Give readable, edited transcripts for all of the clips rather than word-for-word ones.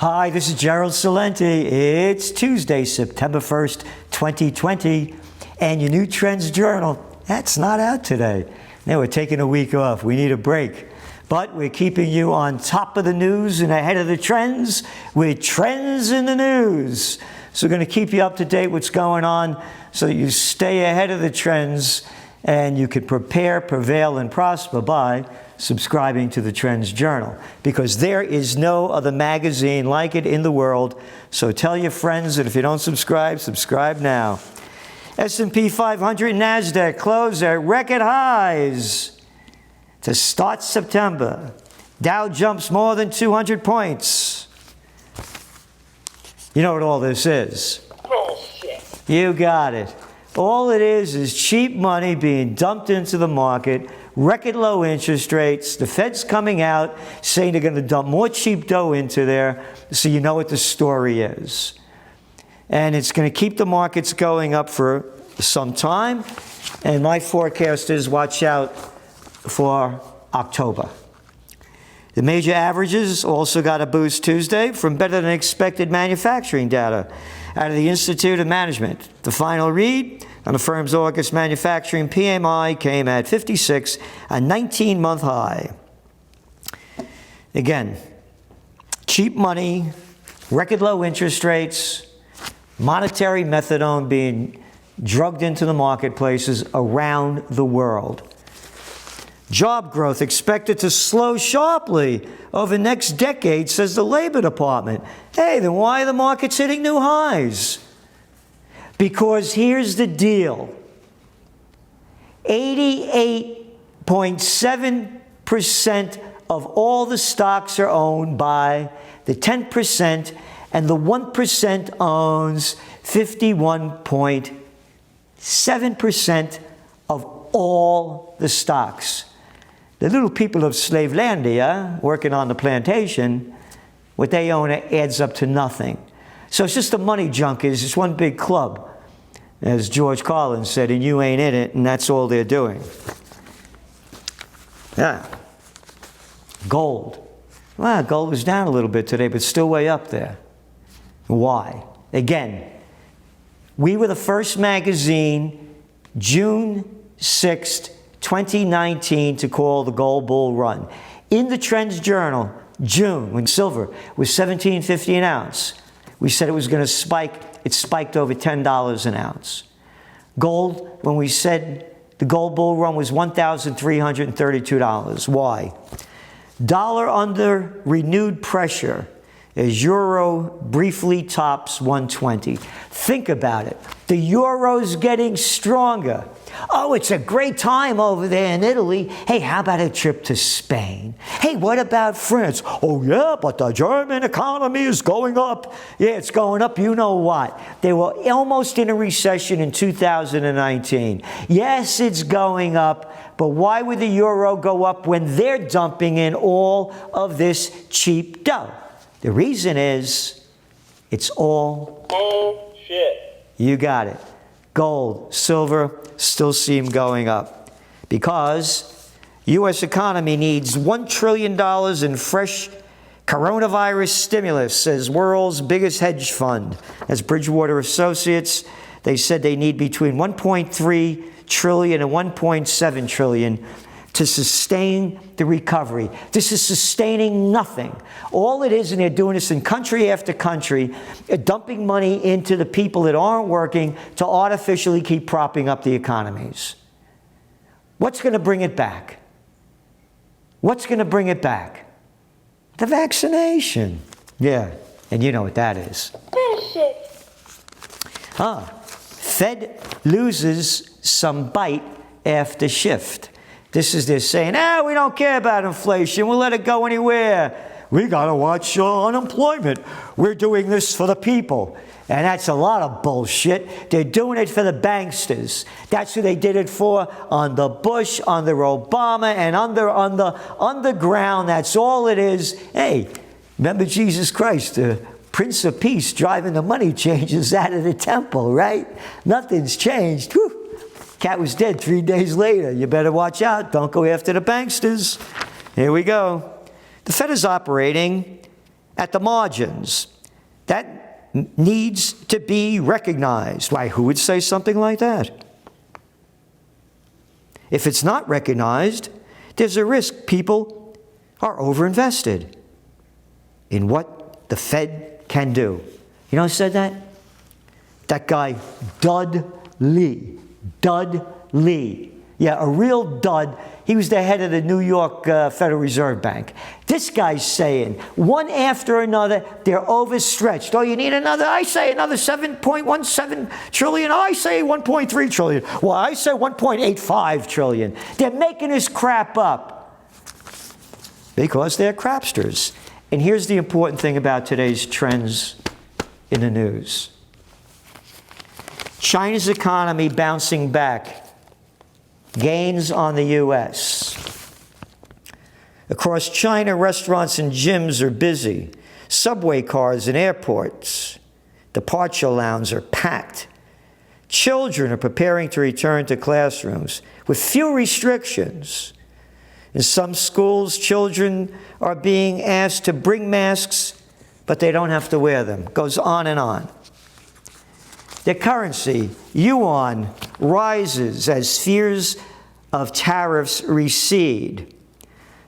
Hi, this is Gerald Celente. It's Tuesday, September 1st, 2020, and your new Trends Journal, that's not out today. Now we're taking a week off. We need a break. But we're keeping you on top of the news and ahead of the trends with Trends in the News. So we're going to keep you up to date what's going on so that you stay ahead of the trends and you can prepare, prevail, and prosper by subscribing to the Trends Journal, because there is no other magazine like it in the world. So tell your friends that if you don't subscribe, subscribe now. S&P 500 and NASDAQ closed at record highs to start September. Dow jumps more than 200 points. You know what all this is? Bullshit. You got it. All it is cheap money being dumped into the market, record low interest rates, the Fed's coming out saying they're going to dump more cheap dough into there, so you know what the story is. And it's going to keep the markets going up for some time, and my forecast is watch out for October. The major averages also got a boost Tuesday from better than expected manufacturing data out of the Institute of Management. The final read on the firm's August manufacturing PMI came at 56, a 19-month high. Again, cheap money, record low interest rates, monetary methadone being drugged into the marketplaces around the world. Job growth expected to slow sharply over the next decade, says the Labor Department. Hey, then why are the markets hitting new highs? Because here's the deal. 88.7% of all the stocks are owned by the 10%, and the 1% owns 51.7% of all the stocks. The little people of Slavelandia working on the plantation, what they own adds up to nothing. So it's just the money junkies. It's one big club, as George Carlin said, and you ain't in it, and that's all they're doing. Yeah. Gold. Well, gold was down a little bit today, but still way up there. Why? Again, we were the first magazine, June 6th, 2019, to call the gold bull run. In the Trends Journal, June, when silver was $17.50 an ounce, we said it was going to spike. It spiked over $10 an ounce. Gold, when we said the gold bull run was $1,332. Why? Dollar under renewed pressure as euro briefly tops 120. Think about it. The euro's getting stronger. Oh, it's a great time over there in Italy. Hey, how about a trip to Spain? Hey, what about France? Oh, yeah, but the German economy is going up. Yeah, it's going up. You know what? They were almost in a recession in 2019. Yes, it's going up, but why would the euro go up when they're dumping in all of this cheap dough? The reason is it's all bullshit. You got it. Gold, silver, still see them going up because U.S. economy needs $1 trillion in fresh coronavirus stimulus, says world's biggest hedge fund. That's Bridgewater Associates. They said they need between $1.3 trillion and $1.7 trillion to sustain the recovery. This is sustaining nothing. All it is, and they're doing this in country after country, dumping money into the people that aren't working to artificially keep propping up the economies. What's going to bring it back? What's going to bring it back? The vaccination. Yeah, and you know what that is. Bullshit. Fed loses some bite after shift. This is they're saying, we don't care about inflation. We'll let it go anywhere. We got to watch unemployment. We're doing this for the people. And that's a lot of bullshit. They're doing it for the banksters. That's who they did it for under Bush, under Obama, and underground. That's all it is. Hey, remember Jesus Christ, the Prince of Peace, driving the money changers out of the temple, right? Nothing's changed. Whew. Cat was dead 3 days later. You better watch out. Don't go after the banksters. Here we go. The Fed is operating at the margins. That needs to be recognized. Why, who would say something like that? If it's not recognized, there's a risk people are overinvested in what the Fed can do. You know who said that? That guy, Dud Lee. Dud Lee. Yeah, a real dud. He was the head of the New York Federal Reserve Bank. This guy's saying, one after another, they're overstretched. Oh, you need another? I say another 7.17 trillion. Oh, I say 1.3 trillion. Well, I say 1.85 trillion. They're making this crap up because they're crapsters. And here's the important thing about today's trends in the news. China's economy bouncing back. Gains on the U.S. Across China, restaurants and gyms are busy. Subway cars and airports, departure lounges are packed. Children are preparing to return to classrooms with few restrictions. In some schools, children are being asked to bring masks, but they don't have to wear them. Goes on and on. Their currency, yuan, rises as fears of tariffs recede.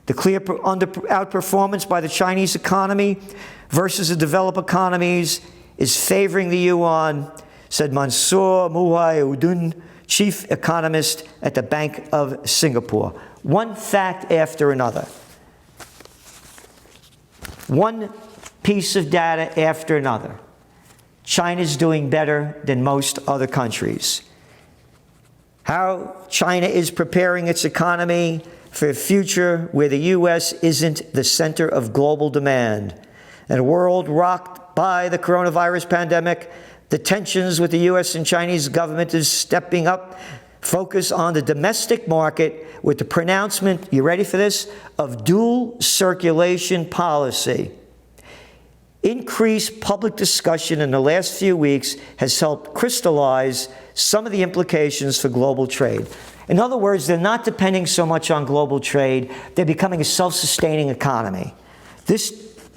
The clear outperformance by the Chinese economy versus the developed economies is favoring the yuan, said Mansoor Muhyiddin, chief economist at the Bank of Singapore. One fact after another. One piece of data after another. China's doing better than most other countries. How China is preparing its economy for a future where the U.S. isn't the center of global demand. In a world rocked by the coronavirus pandemic, the tensions with the U.S. and Chinese government is stepping up, focus on the domestic market with the pronouncement, you ready for this, of dual circulation policy. Increased public discussion in the last few weeks has helped crystallize some of the implications for global trade. In other words, they're not depending so much on global trade, they're becoming a self-sustaining economy. This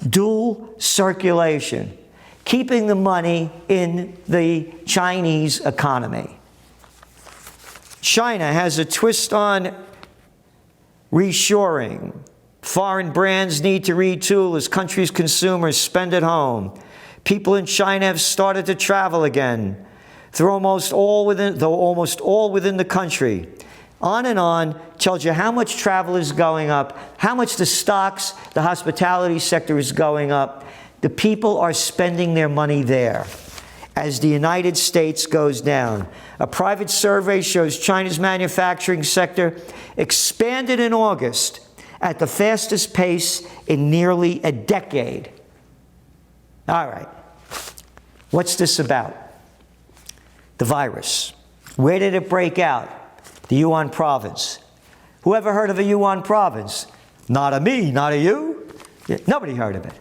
dual circulation, keeping the money in the Chinese economy. China has a twist on reshoring. Foreign brands need to retool as countries' consumers spend at home. People in China have started to travel again, though almost all within the country. On and on, tells you how much travel is going up, how much the stocks, the hospitality sector is going up. The people are spending their money there as the United States goes down. A private survey shows China's manufacturing sector expanded in August at the fastest pace in nearly a decade. All right. What's this about? The virus. Where did it break out? The Yunnan province. Who ever heard of a Yunnan province? Not a me, not a you. Yeah, nobody heard of it.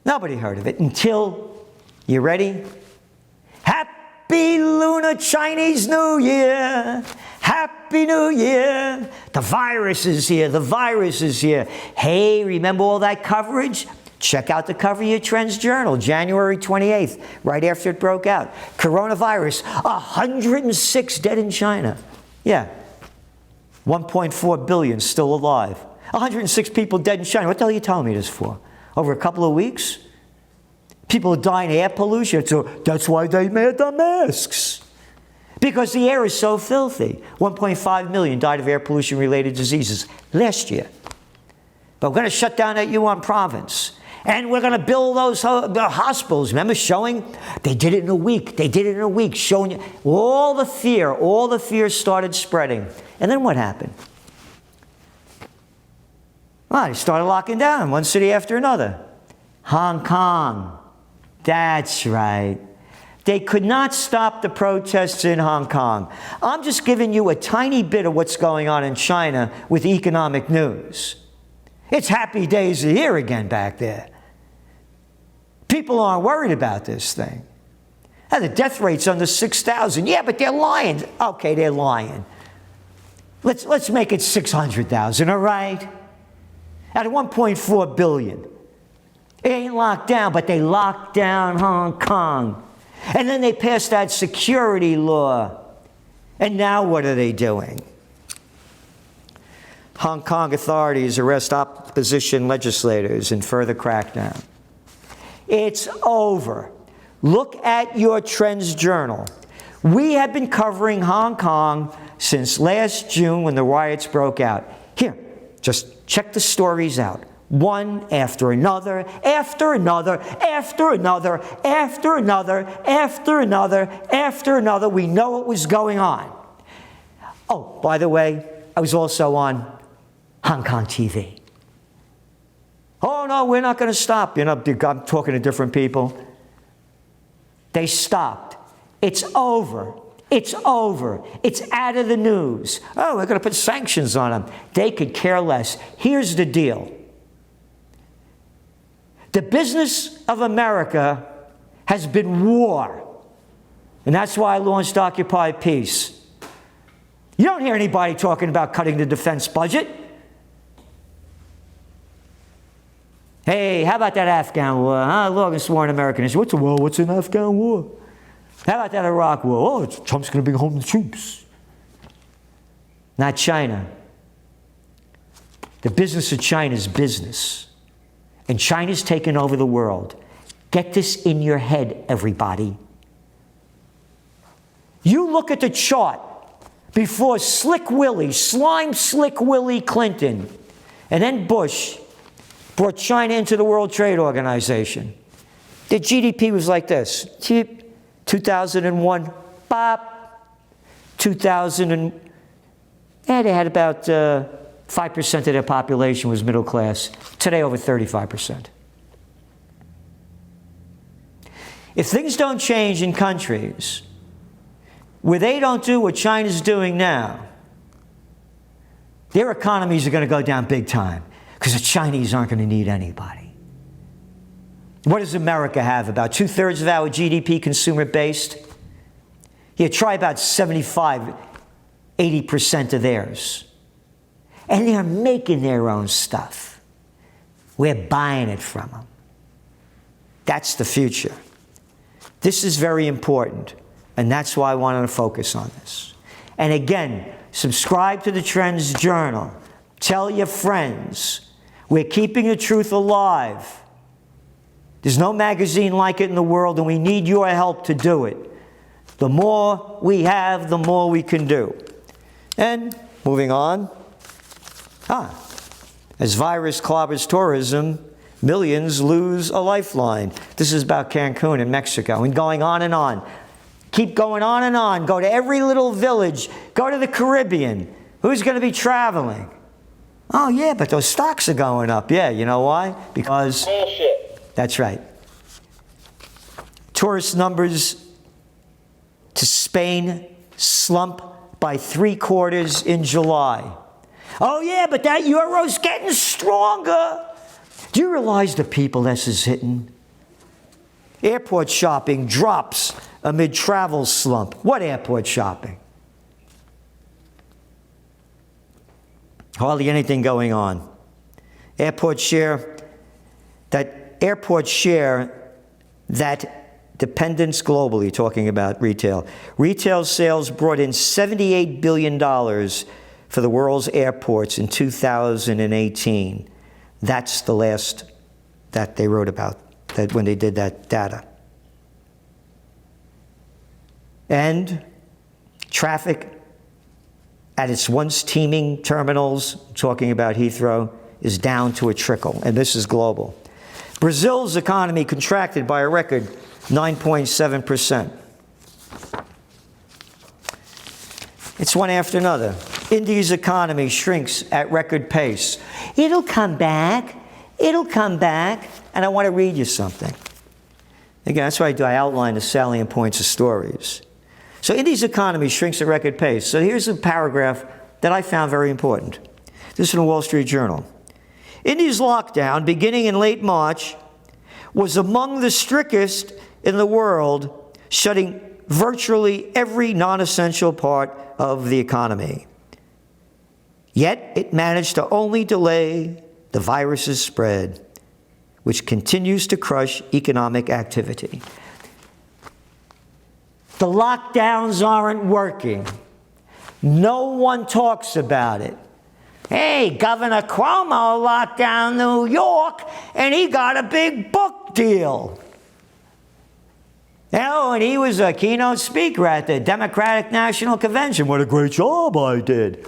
Nobody heard of it until, you ready? Happy Lunar Chinese New Year. Happy New Year. The virus is here. The virus is here. Hey, remember all that coverage? Check out the cover of your Trends Journal, January 28th, right after it broke out. Coronavirus, 106 dead in China. Yeah. 1.4 billion still alive. 106 people dead in China. What the hell are you telling me this for? Over a couple of weeks? People are dying of air pollution. So that's why they made the masks. Because the air is so filthy. 1.5 million died of air pollution-related diseases last year. But we're going to shut down that Yunnan province. And we're going to build those hospitals. Remember showing? They did it in a week. They did it in a week. Showing you all the fear started spreading. And then what happened? Well, they started locking down one city after another. Hong Kong. That's right. They could not stop the protests in Hong Kong. I'm just giving you a tiny bit of what's going on in China with economic news. It's happy days are here again back there. People aren't worried about this thing. And the death rate's under 6,000. Yeah, but they're lying. Okay, they're lying. Let's make it 600,000, all right? At 1.4 billion. It ain't locked down, but they locked down Hong Kong. And then they passed that security law. And now what are they doing? Hong Kong authorities arrest opposition legislators in further crackdown. It's over. Look at your Trends Journal. We have been covering Hong Kong since last June when the riots broke out. Here, just check the stories out. One after another, after another, after another, after another, after another, after another. We know what was going on. Oh, by the way, I was also on Hong Kong TV. Oh, no, we're not going to stop. You know, I'm talking to different people. They stopped. It's over. It's over. It's out of the news. Oh, we're going to put sanctions on them. They could care less. Here's the deal. The business of America has been war. And that's why I launched Occupy Peace. You don't hear anybody talking about cutting the defense budget. Hey, how about that Afghan war? Huh? Longest-sworn American history. What's a war? What's an Afghan war? How about that Iraq war? Oh, Trump's going to bring home the troops. Not China. The business of China is business. And China's taken over the world. Get this in your head, everybody. You look at the chart before Slick Willie, Slime Slick Willie Clinton, and then Bush brought China into the World Trade Organization. The GDP was like this. 2001, bop. 2000, they had about 5% of their population was middle class. Today, over 35%. If things don't change in countries where they don't do what China's doing now, their economies are going to go down big time because the Chinese aren't going to need anybody. What does America have? About 2/3 of our GDP consumer-based? Yeah, try about 75, 80% of theirs. And they're making their own stuff. We're buying it from them. That's the future. This is very important, and that's why I wanted to focus on this. And again, subscribe to the Trends Journal. Tell your friends. We're keeping the truth alive. There's no magazine like it in the world, and we need your help to do it. The more we have, the more we can do. And moving on. As virus clobbers tourism, millions lose a lifeline. This is about Cancun in Mexico, and going on and on. Keep going on and on. Go to every little village. Go to the Caribbean. Who's going to be traveling? Oh, yeah, but those stocks are going up. Yeah, you know why? Because... Bullshit. That's right. Tourist numbers to Spain slump by 3/4 in July. Oh, yeah, but that euro's getting stronger. Do you realize the people this is hitting? Airport shopping drops amid travel slump. What airport shopping? Hardly anything going on. Airport share that dependence globally, talking about retail. Retail sales brought in $78 billion for the world's airports in 2018. That's the last that they wrote about, that when they did that data. And traffic at its once teeming terminals, talking about Heathrow, is down to a trickle, and this is global. Brazil's economy contracted by a record 9.7%. It's one after another. India's economy shrinks at record pace. It'll come back. It'll come back. And I want to read you something. Again, that's what I do. I outline the salient points of stories. So India's economy shrinks at record pace. So here's a paragraph that I found very important. This is from the Wall Street Journal. India's lockdown, beginning in late March, was among the strictest in the world, shutting virtually every non-essential part of the economy. Yet it managed to only delay the virus's spread, which continues to crush economic activity. The lockdowns aren't working. No one talks about it. Hey, Governor Cuomo locked down New York and he got a big book deal. Oh, and he was a keynote speaker at the Democratic National Convention. What a great job I did.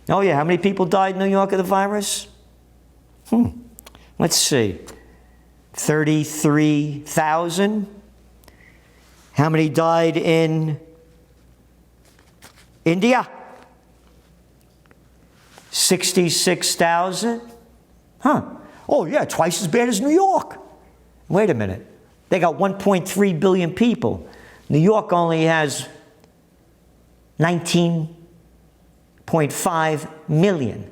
Oh yeah, how many people died in New York of the virus? Let's see. 33,000. How many died in India? 66,000. Oh yeah, twice as bad as New York. Wait a minute. They got 1.3 billion people. New York only has 19.5 million.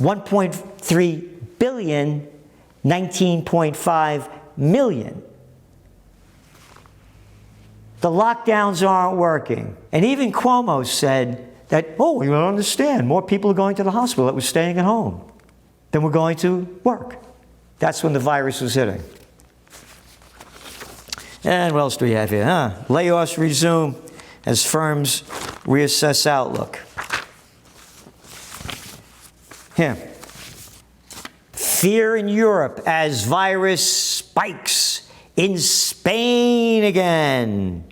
1.3 billion, 19.5 million. The lockdowns aren't working. And even Cuomo said that, oh, you don't understand. More people are going to the hospital that were staying at home than were going to work. That's when the virus was hitting. And what else do we have here? Layoffs resume as firms reassess outlook. Here. Fear in Europe as virus spikes in Spain again.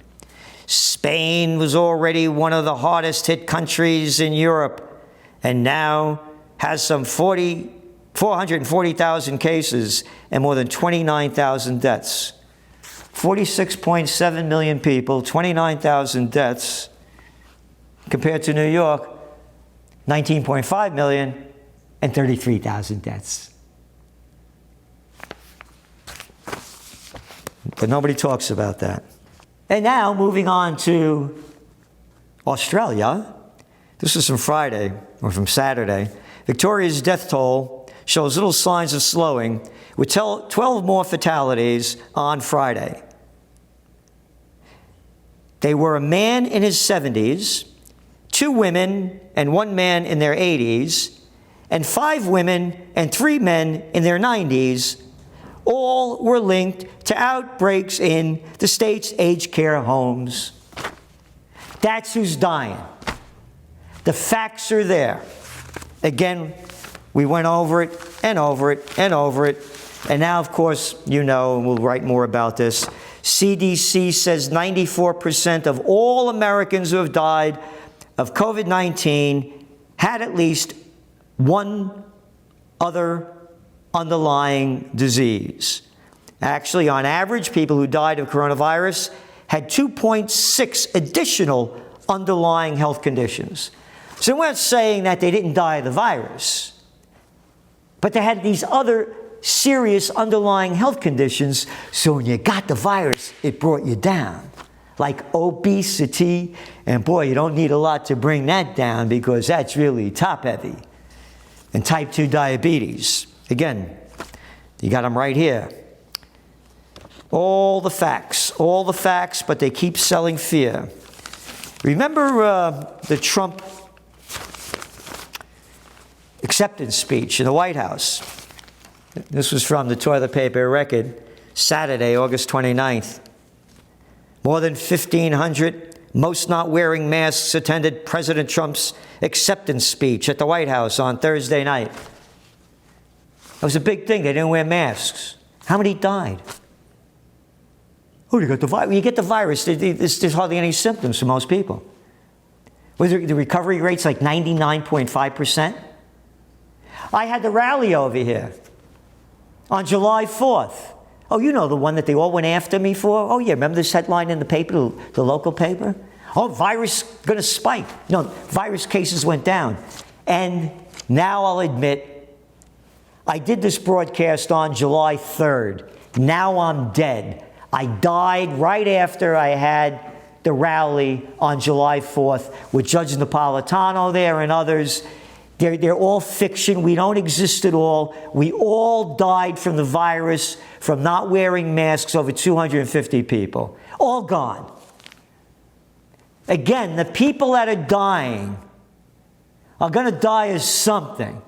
Spain was already one of the hardest hit countries in Europe and now has some 440,000 cases and more than 29,000 deaths. 46.7 million people, 29,000 deaths, compared to New York, 19.5 million and 33,000 deaths. But nobody talks about that. And now, moving on to Australia. This is from Friday, or from Saturday. Victoria's death toll shows little signs of slowing, with 12 more fatalities on Friday. They were a man in his 70s, 2 women and 1 man in their 80s, and 5 women and 3 men in their 90s. All were linked to outbreaks in the state's aged care homes. That's who's dying. The facts are there. Again, we went over it and over it and over it. And now, of course, you know, and we'll write more about this, CDC says 94% of all Americans who have died of COVID-19 had at least one other underlying disease. Actually, on average, people who died of coronavirus had 2.6 additional underlying health conditions. So we're not saying that they didn't die of the virus, but they had these other serious underlying health conditions, so when you got the virus, it brought you down. Like obesity, and boy, you don't need a lot to bring that down because that's really top-heavy. And type 2 diabetes. Again, you got them right here. All the facts, but they keep selling fear. Remember the Trump acceptance speech in the White House? This was from the Toilet Paper Record, Saturday, August 29th. More than 1,500, most not wearing masks, attended President Trump's acceptance speech at the White House on Thursday night. It was a big thing. They didn't wear masks. How many died? Oh, you got the virus. When you get the virus, there's hardly any symptoms for most people. Was the recovery rate's like 99.5%? I had the rally over here on July 4th. Oh, you know, the one that they all went after me for? Oh, yeah, remember this headline in the paper, the local paper? Oh, virus going to spike. No, virus cases went down. And now I'll admit, I did this broadcast on July 3rd. Now I'm dead. I died right after I had the rally on July 4th with Judge Napolitano there and others. They're all fiction. We don't exist at all. We all died from the virus, from not wearing masks, over 250 people. All gone. Again, the people that are dying are going to die as something.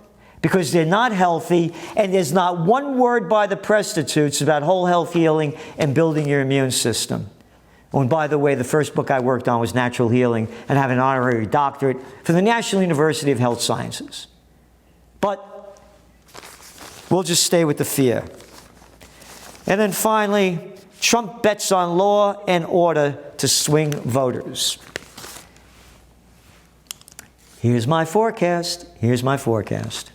because they're not healthy, and there's not one word by the prostitutes about whole health healing and building your immune system. Oh, and by the way, the first book I worked on was Natural Healing, and I have an honorary doctorate from the National University of Health Sciences. But we'll just stay with the fear. And then finally, Trump bets on law and order to swing voters. Here's my forecast. Here's my forecast.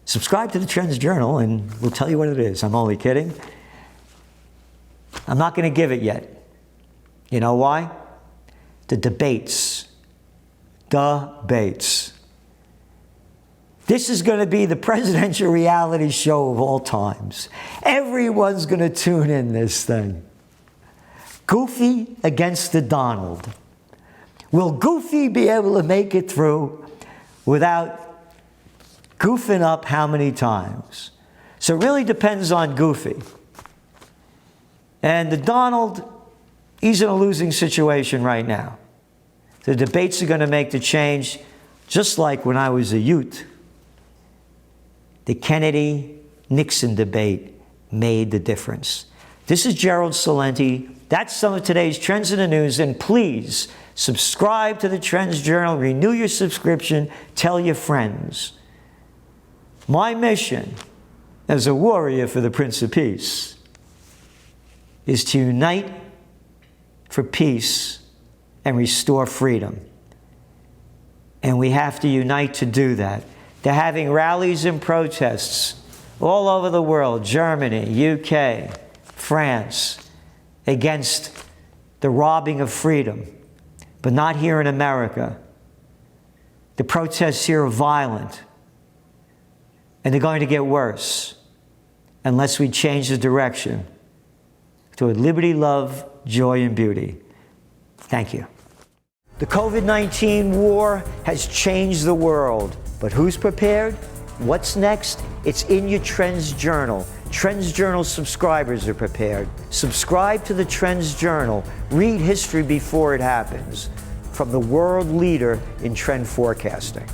Subscribe to the Trends Journal and we'll tell you what it is. I'm only kidding. I'm not going to give it yet. You know why? The debates. Debates. This is going to be the presidential reality show of all times. Everyone's going to tune in this thing. Goofy against the Donald. Will Goofy be able to make it through without goofing up how many times? So it really depends on Goofy. And the Donald, he's in a losing situation right now. The debates are going to make the change, just like when I was a youth. The Kennedy-Nixon debate made the difference. This is Gerald Celente. That's some of today's Trends in the News. And please, subscribe to the Trends Journal. Renew your subscription. Tell your friends. My mission as a warrior for the Prince of Peace is to unite for peace and restore freedom. And we have to unite to do that. They're having rallies and protests all over the world, Germany, UK, France, against the robbing of freedom, but not here in America. The protests here are violent, and they're going to get worse unless we change the direction toward liberty, love, joy, and beauty. Thank you. The COVID-19 war has changed the world, but who's prepared? What's next? It's in your Trends Journal. Trends Journal subscribers are prepared. Subscribe to the Trends Journal. Read history before it happens. From the world leader in trend forecasting.